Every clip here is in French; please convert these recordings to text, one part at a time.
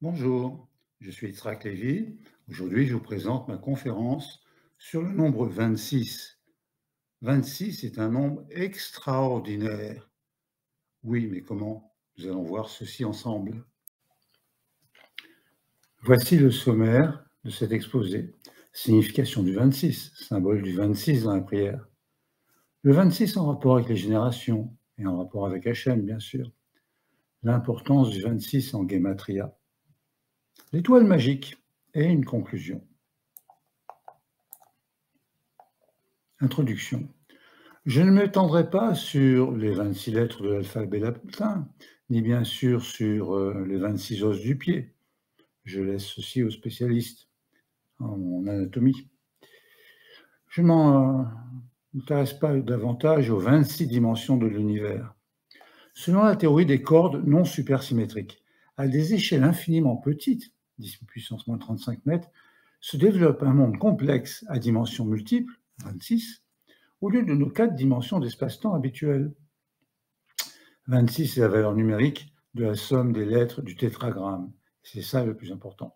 Bonjour, je suis Yitzhak Lévy. Aujourd'hui, je vous présente ma conférence sur le nombre 26. 26 est un nombre extraordinaire. Oui, mais comment? Nous allons voir ceci ensemble. Voici le sommaire de cet exposé. Signification du 26, symbole du 26 dans la prière. Le 26 en rapport avec les générations et en rapport avec Hachem, bien sûr. L'importance du 26 en Gematria. L'étoile magique et une conclusion. Introduction. Je ne m'étendrai pas sur les 26 lettres de l'alphabet latin, ni bien sûr sur les 26 os du pied. Je laisse ceci aux spécialistes en anatomie. Je ne m'intéresse pas davantage aux 26 dimensions de l'univers. Selon la théorie des cordes non supersymétriques, à des échelles infiniment petites, 10 puissance moins 35 mètres, se développe un monde complexe à dimensions multiples, 26, au lieu de nos 4 dimensions d'espace-temps habituelles. 26 est la valeur numérique de la somme des lettres du tétragramme. C'est ça le plus important.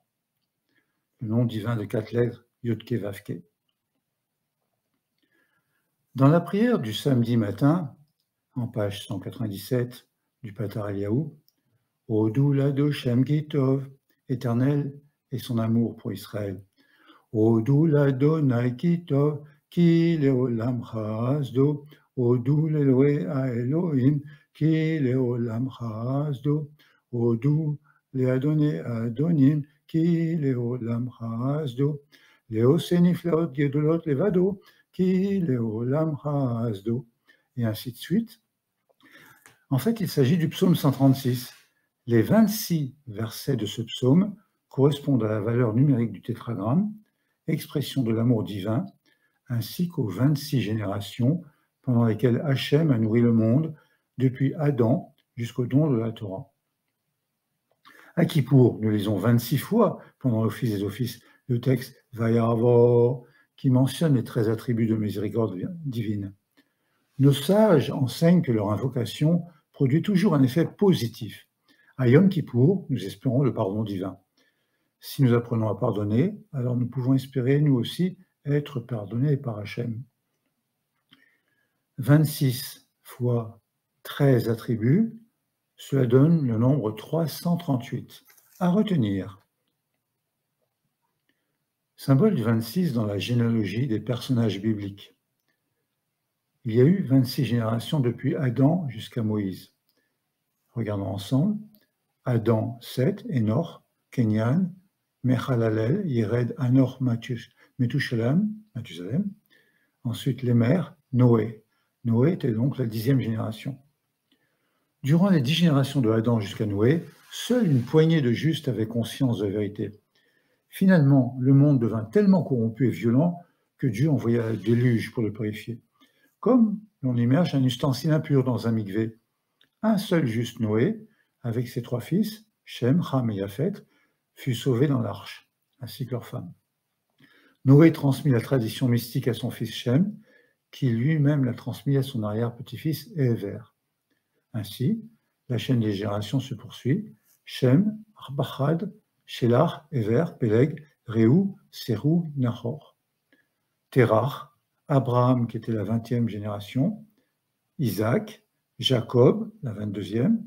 Le nom divin de 4 lettres, Yodke Vavke. Dans la prière du samedi matin, en page 197 du Patar Eliyahu, Odou Lado Shem Kitov, éternel et son amour pour Israël. Odou Lado Naikitov, Ki Leolam Chazdo, Odou Leloé a Elohim, Ki Leolam Chazdo, Odou Leadone Adonim, Ki Leolam Chazdo, Leose Niflaot Gedolot Levado, Ki Leolam Chazdo, et ainsi de suite. En fait, il s'agit du psaume 136. Les 26 versets de ce psaume correspondent à la valeur numérique du tétragramme, expression de l'amour divin, ainsi qu'aux 26 générations pendant lesquelles Hachem a nourri le monde depuis Adam jusqu'au don de la Torah. À Kippour, nous lisons 26 fois pendant l'office des offices le texte Vayarvor qui mentionne les 13 attributs de miséricorde divine. Nos sages enseignent que leur invocation produit toujours un effet positif. À Yom Kippour, nous espérons le pardon divin. Si nous apprenons à pardonner, alors nous pouvons espérer, nous aussi, être pardonnés par Hachem. 26 fois 13 attributs, cela donne le nombre 338. À retenir. Symbole du 26 dans la généalogie des personnages bibliques. Il y a eu 26 générations depuis Adam jusqu'à Moïse. Regardons ensemble. Adam, Seth, Enoch, Kenyan, Mechalalel, Yered, Anor, Methusalem. Ensuite, les mères, Noé. Noé était donc la 10e génération. Durant les 10 générations de Adam jusqu'à Noé, seule une poignée de justes avait conscience de la vérité. Finalement, le monde devint tellement corrompu et violent que Dieu envoya le déluge pour le purifier. Comme l'on immerge un ustensile impur dans un mikvé. Un seul juste, Noé, avec ses 3 fils, Shem, Ham et Japhet, fut sauvé dans l'arche, ainsi que leurs femmes. Noé transmit la tradition mystique à son fils Shem, qui lui-même l'a transmis à son arrière-petit-fils Ever. Ainsi, la chaîne des générations se poursuit. Shem, Arpachad, Shelach, Ever, Peleg, Réou, Serou, Nahor. Terach, Abraham, qui était la 20e génération, Isaac, Jacob, la 22e,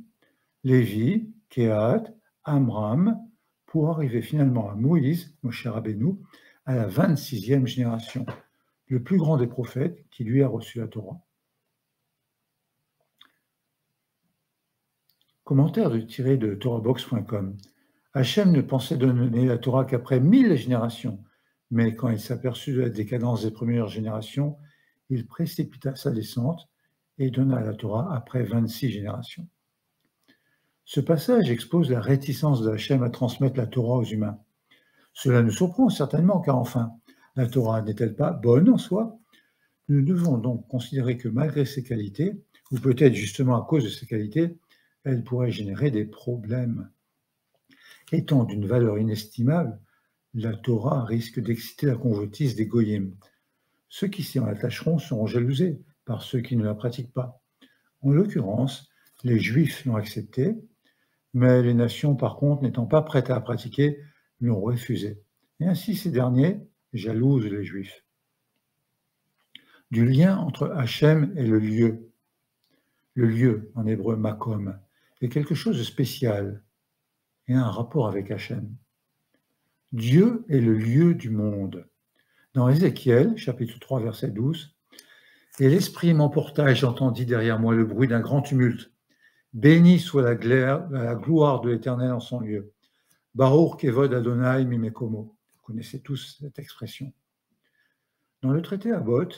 Lévi, Kehat, Amram, pour arriver finalement à Moïse, Moshe Rabbeinu, à la 26e génération, le plus grand des prophètes qui lui a reçu la Torah. Commentaire tiré de torahbox.com. Hachem ne pensait donner la Torah qu'après 1000 générations, mais quand il s'aperçut de la décadence des premières générations, il précipita sa descente et donna la Torah après 26 générations. Ce passage expose la réticence de Hachem à transmettre la Torah aux humains. Cela nous surprend certainement, car enfin, la Torah n'est-elle pas bonne en soi? Nous devons donc considérer que malgré ses qualités, ou peut-être justement à cause de ses qualités, elle pourrait générer des problèmes. Étant d'une valeur inestimable, la Torah risque d'exciter la convoitise des goyim. Ceux qui s'y en attacheront seront jalousés par ceux qui ne la pratiquent pas. En l'occurrence, les Juifs l'ont acceptée, Mais les nations, par contre, n'étant pas prêtes à la pratiquer, l'ont refusé. Et ainsi, ces derniers jalousent les Juifs. Du lien entre Hachem et le lieu, en hébreu makom, est quelque chose de spécial et a un rapport avec Hachem. Dieu est le lieu du monde. Dans Ézéchiel, chapitre 3, verset 12, « Et l'Esprit m'emporta et j'entendis derrière moi le bruit d'un grand tumulte. Béni soit la gloire de l'Éternel en son lieu. Baruch kevod Adonai mimekomo. » Vous connaissez tous cette expression. Dans le traité Avot,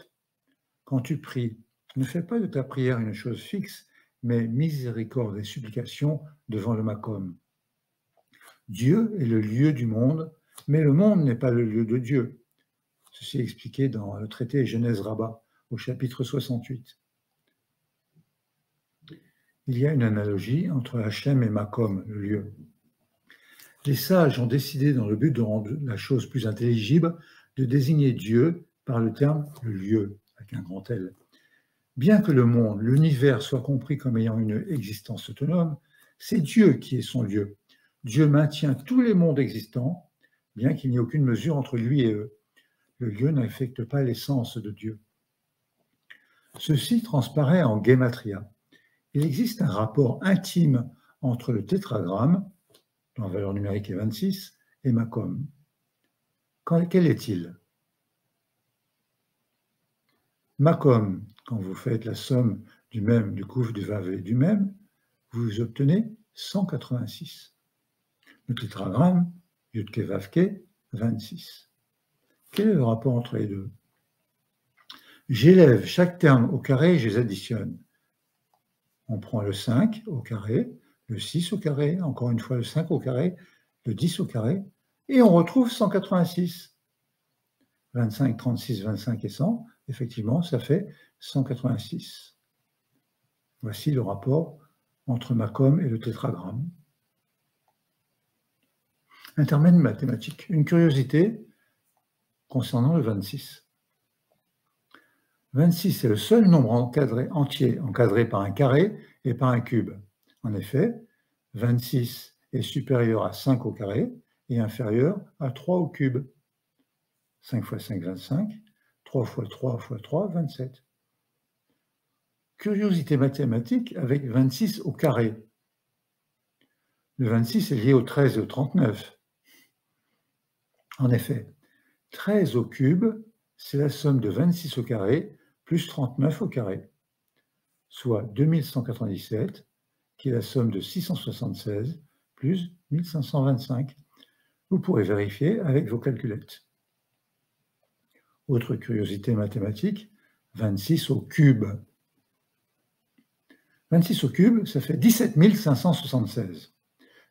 quand tu pries, ne fais pas de ta prière une chose fixe, mais miséricorde et supplication devant le makom. Dieu est le lieu du monde, mais le monde n'est pas le lieu de Dieu. Ceci est expliqué dans le traité Genèse Rabbah, au chapitre 68. Il y a une analogie entre Hachem et Makom, le lieu. Les sages ont décidé, dans le but de rendre la chose plus intelligible, de désigner Dieu par le terme « le lieu », avec un grand L. Bien que le monde, l'univers, soit compris comme ayant une existence autonome, c'est Dieu qui est son lieu. Dieu maintient tous les mondes existants, bien qu'il n'y ait aucune mesure entre lui et eux. Le lieu n'affecte pas l'essence de Dieu. Ceci transparaît en Gematria. Il existe un rapport intime entre le tétragramme, dont la valeur numérique est 26, et Makom. Quel est-il? Makom, quand vous faites la somme du même, du Kouf, du Vav et du même, vous obtenez 186. Le tétragramme, Yudke Vavke, 26. Quel est le rapport entre les deux? J'élève chaque terme au carré et je les additionne. On prend le 5 au carré, le 6 au carré, encore une fois le 5 au carré, le 10 au carré, et on retrouve 186. 25, 36, 25 et 100, effectivement, ça fait 186. Voici le rapport entre Makom et le tétragramme. Intermède mathématique. Une curiosité concernant le 26. 26 est le seul nombre entier encadré par un carré et par un cube. En effet, 26 est supérieur à 5 au carré et inférieur à 3 au cube. 5 fois 5, 25. 3 fois 3 fois 3, 27. Curiosité mathématique avec 26 au carré. Le 26 est lié au 13 et au 39. En effet, 13 au cube, c'est la somme de 26 au carré plus 39 au carré, soit 2197, qui est la somme de 676 plus 1525. Vous pourrez vérifier avec vos calculettes. Autre curiosité mathématique, 26 au cube. 26 au cube, ça fait 17 576.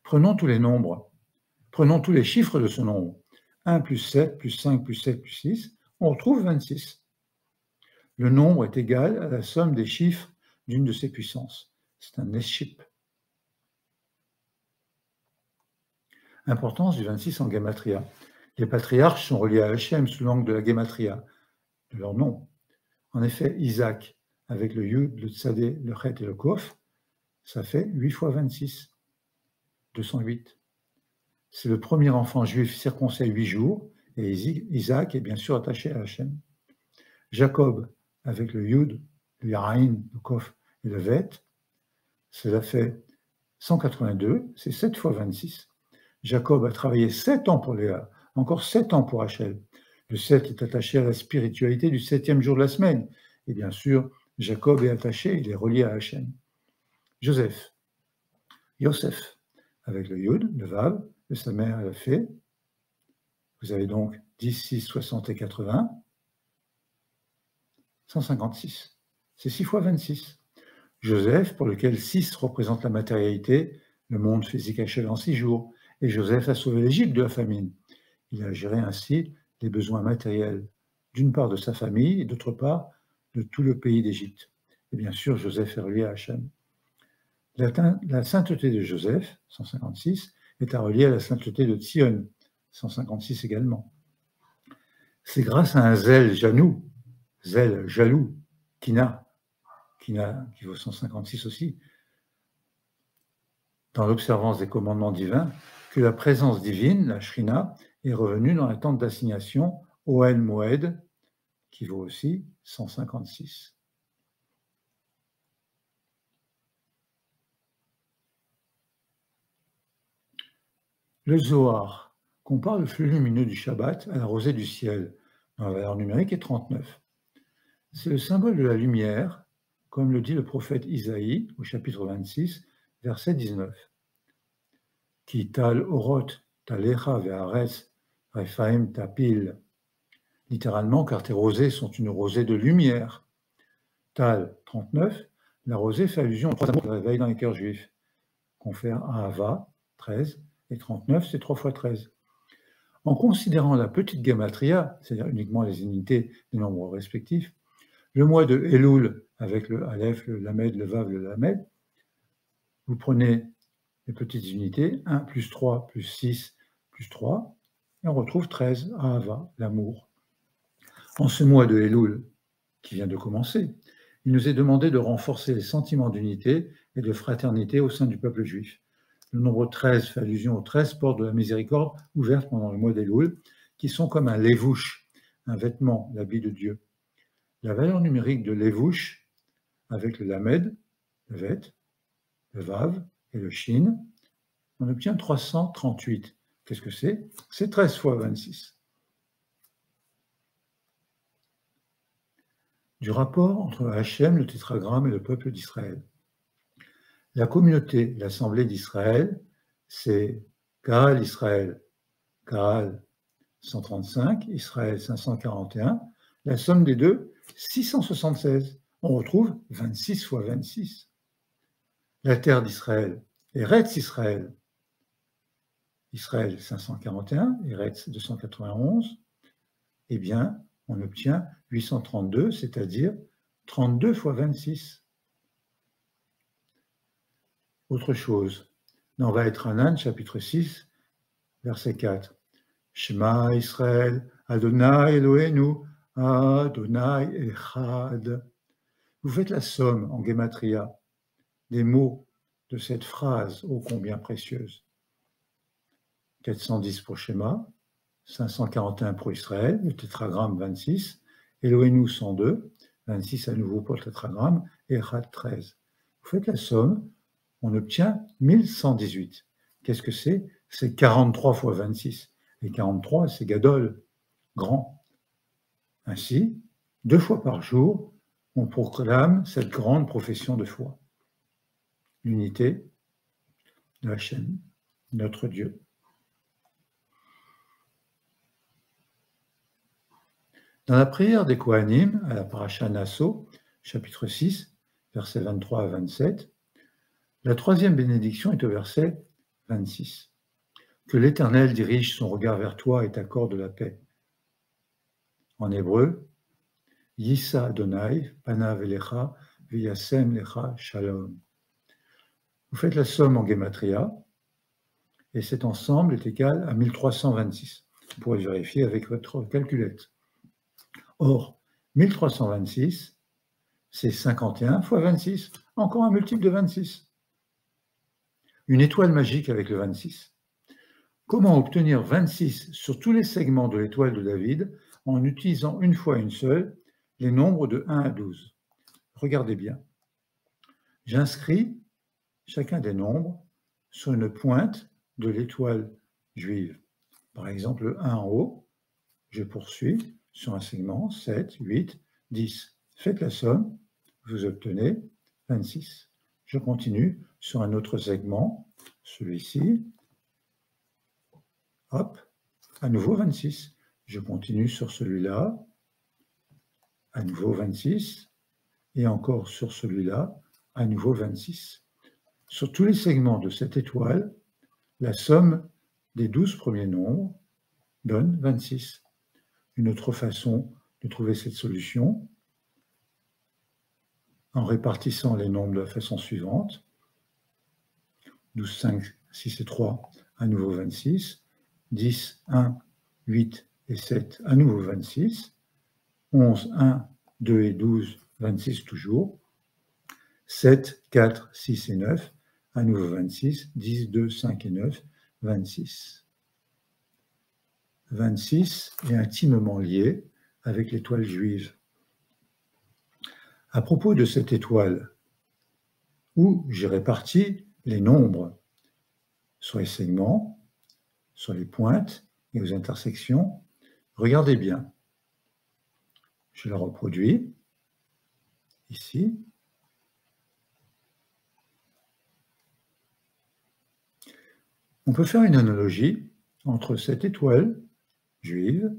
Prenons tous les nombres, prenons tous les chiffres de ce nombre. 1 plus 7 plus 5 plus 7 plus 6, on retrouve 26. Le nombre est égal à la somme des chiffres d'une de ses puissances. C'est un eschip. Importance du 26 en Gematria. Les patriarches sont reliés à Hachem sous l'angle de la Gematria, de leur nom. En effet, Isaac, avec le Yud, le Tzadé, le Chet et le Kof, ça fait 8 fois 26, 208. C'est le premier enfant juif circoncis à 8 jours, et Isaac est bien sûr attaché à Hachem. Jacob, avec le Yud, le Yaraïn, le Kof et le Vet, cela fait 182, c'est 7 fois 26. Jacob a travaillé 7 ans pour Léa, encore 7 ans pour Rachel. Le 7 est attaché à la spiritualité du 7e jour de la semaine. Et bien sûr, Jacob est attaché, il est relié à Hachem. Joseph, Yosef, avec le Yud, le Vav, le Samer et le Fé. Vous avez donc 10, 6, 60 et 80. 156. C'est 6 fois 26. Joseph, pour lequel 6 représente la matérialité, le monde physique achevé en 6 jours. Et Joseph a sauvé l'Égypte de la famine. Il a géré ainsi les besoins matériels, d'une part de sa famille et d'autre part de tout le pays d'Égypte. Et bien sûr, Joseph est relié à Hachem. La sainteté de Joseph, 156, est à relier à la sainteté de Tzion, 156 également. C'est grâce à un zèle jaloux, Kina, qui vaut 156 aussi, dans l'observance des commandements divins, que la présence divine, la Shrina, est revenue dans la tente d'assignation Ohel Moed, qui vaut aussi 156. Le Zohar compare le flux lumineux du Shabbat à la rosée du ciel, dont la valeur numérique est 39. C'est le symbole de la lumière, comme le dit le prophète Isaïe au chapitre 26, verset 19. Ki tal orot talecha ve'aretz refaim tapil. Littéralement, car tes rosées sont une rosée de lumière. Tal 39, la rosée fait allusion aux trois amours qui réveillent dans les cœurs juifs. Confère Ahava 13 et 39, c'est 3 fois 13. En considérant la petite gematria, c'est-à-dire uniquement les unités des nombres respectifs, le mois de Elul avec le Aleph, le Lamed, le Vav, le Lamed, vous prenez les petites unités, 1 plus 3 plus 6 plus 3, et on retrouve 13, Ahava, l'amour. En ce mois de Elul, qui vient de commencer, il nous est demandé de renforcer les sentiments d'unité et de fraternité au sein du peuple juif. Le nombre 13 fait allusion aux 13 portes de la miséricorde ouvertes pendant le mois d'Elul, qui sont comme un lévouche, un vêtement, l'habit de Dieu. La valeur numérique de lévouche, avec le lamed, le vet, le vav et le shin, on obtient 338. Qu'est-ce que c'est? C'est 13 fois 26. Du rapport entre Hachem, le tétragramme et le peuple d'Israël. La communauté, l'Assemblée d'Israël, c'est Kahal Israël, Kahal 135, Israël 541. La somme des deux, 676. On retrouve 26 fois 26. La terre d'Israël, Eretz Israël, Israël 541, Eretz 291. Eh bien, on obtient 832, c'est-à-dire 32 fois 26. Autre chose, dans Vaetranan, chapitre 6, verset 4. Shema Israël, Adonai Eloheinu, Adonai Echad. Vous faites la somme en gematria des mots de cette phrase ô combien précieuse. 410 pour Shema, 541 pour Israël, le tétragramme 26, Eloheinu 102, 26 à nouveau pour le tétragramme, et Echad 13. Vous faites la somme, on obtient 1118. Qu'est-ce que c'est? C'est 43 fois 26. Et 43, c'est Gadol, grand. Ainsi, 2 fois par jour, on proclame cette grande profession de foi. L'unité de Hachem, notre Dieu. Dans la prière des Kohanim, à la Paracha Nasso, chapitre 6, versets 23 à 27, la troisième bénédiction est au verset 26. Que l'Éternel dirige son regard vers toi et t'accorde la paix. En hébreu, Yissa Adonai, Panav Elecha, V'yasem Lecha Shalom. Vous faites la somme en gematria, et cet ensemble est égal à 1326. Vous pourrez vérifier avec votre calculette. Or, 1326, c'est 51 fois 26, encore un multiple de 26. Une étoile magique avec le 26. Comment obtenir 26 sur tous les segments de l'étoile de David en utilisant une fois une seule les nombres de 1 à 12? Regardez bien. J'inscris chacun des nombres sur une pointe de l'étoile juive. Par exemple, le 1 en haut, je poursuis sur un segment 7, 8, 10. Faites la somme, vous obtenez 26. Je continue sur un autre segment, celui-ci. Hop, à nouveau 26. Je continue sur celui-là, à nouveau 26. Et encore sur celui-là, à nouveau 26. Sur tous les segments de cette étoile, la somme des 12 premiers nombres donne 26. Une autre façon de trouver cette solution, en répartissant les nombres de la façon suivante. 12, 5, 6 et 3, à nouveau 26. 10, 1, 8 et 7, à nouveau 26. 11, 1, 2 et 12, 26 toujours. 7, 4, 6 et 9, à nouveau 26, 10, 2, 5 et 9, 26. 26 est intimement lié avec l'étoile juive. À propos de cette étoile, où j'ai réparti les nombres sur les segments, sur les pointes et aux intersections, regardez bien. Je la reproduis ici. On peut faire une analogie entre cette étoile juive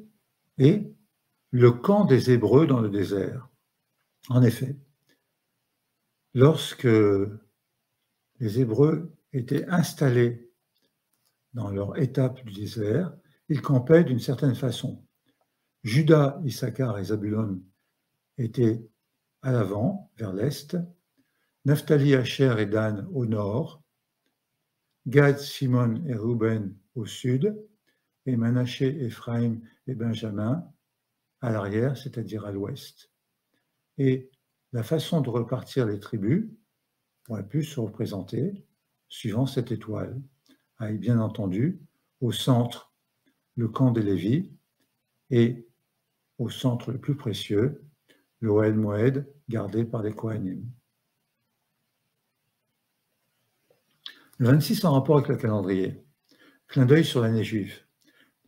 et le camp des Hébreux dans le désert. En effet, lorsque les Hébreux étaient installés dans leur étape du désert, ils campaient d'une certaine façon. Juda, Issachar et Zabulon étaient à l'avant, vers l'est, Naphtali, Asher et Dan au nord, Gad, Shimon et Ruben au sud, et Manaché, Éphraïm et Benjamin à l'arrière, c'est-à-dire à l'ouest. Et la façon de repartir les tribus aurait pu se représenter suivant cette étoile, avec bien entendu au centre le camp des Lévis et au centre le plus précieux, le Ohel Moed gardé par les Kohanim. Le 26 en rapport avec le calendrier. Clin d'œil sur l'année juive.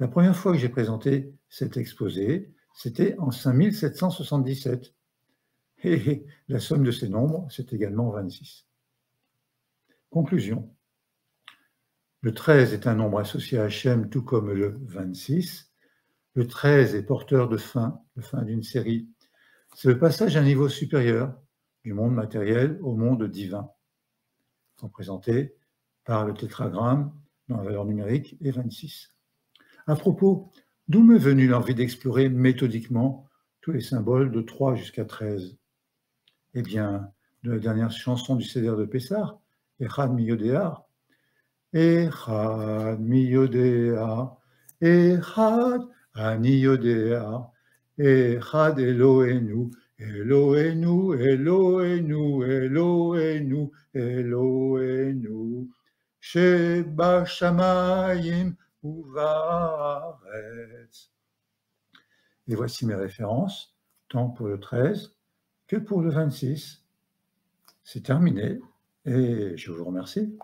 La première fois que j'ai présenté cet exposé, c'était en 5777. Et la somme de ces nombres, c'est également 26. Conclusion. Le 13 est un nombre associé à Hachem, tout comme le 26. Le 13 est porteur de fin, de fin d'une série. C'est le passage à un niveau supérieur du monde matériel au monde divin, représenté par le tétragramme dans la valeur numérique et 26. À propos, d'où m'est venue l'envie d'explorer méthodiquement tous les symboles de 3 jusqu'à 13? Eh bien, de la dernière chanson du Seder de Pessah, Echad mi yodea, Echad mi yodea, Echad ani yodea, Echad Eloheinu, Eloheinu, Eloheinu, Eloheinu, Eloheinu, Sheba shamayim uvaretz. Et voici mes références, tant pour le 13 que pour le 26. C'est terminé et je vous remercie.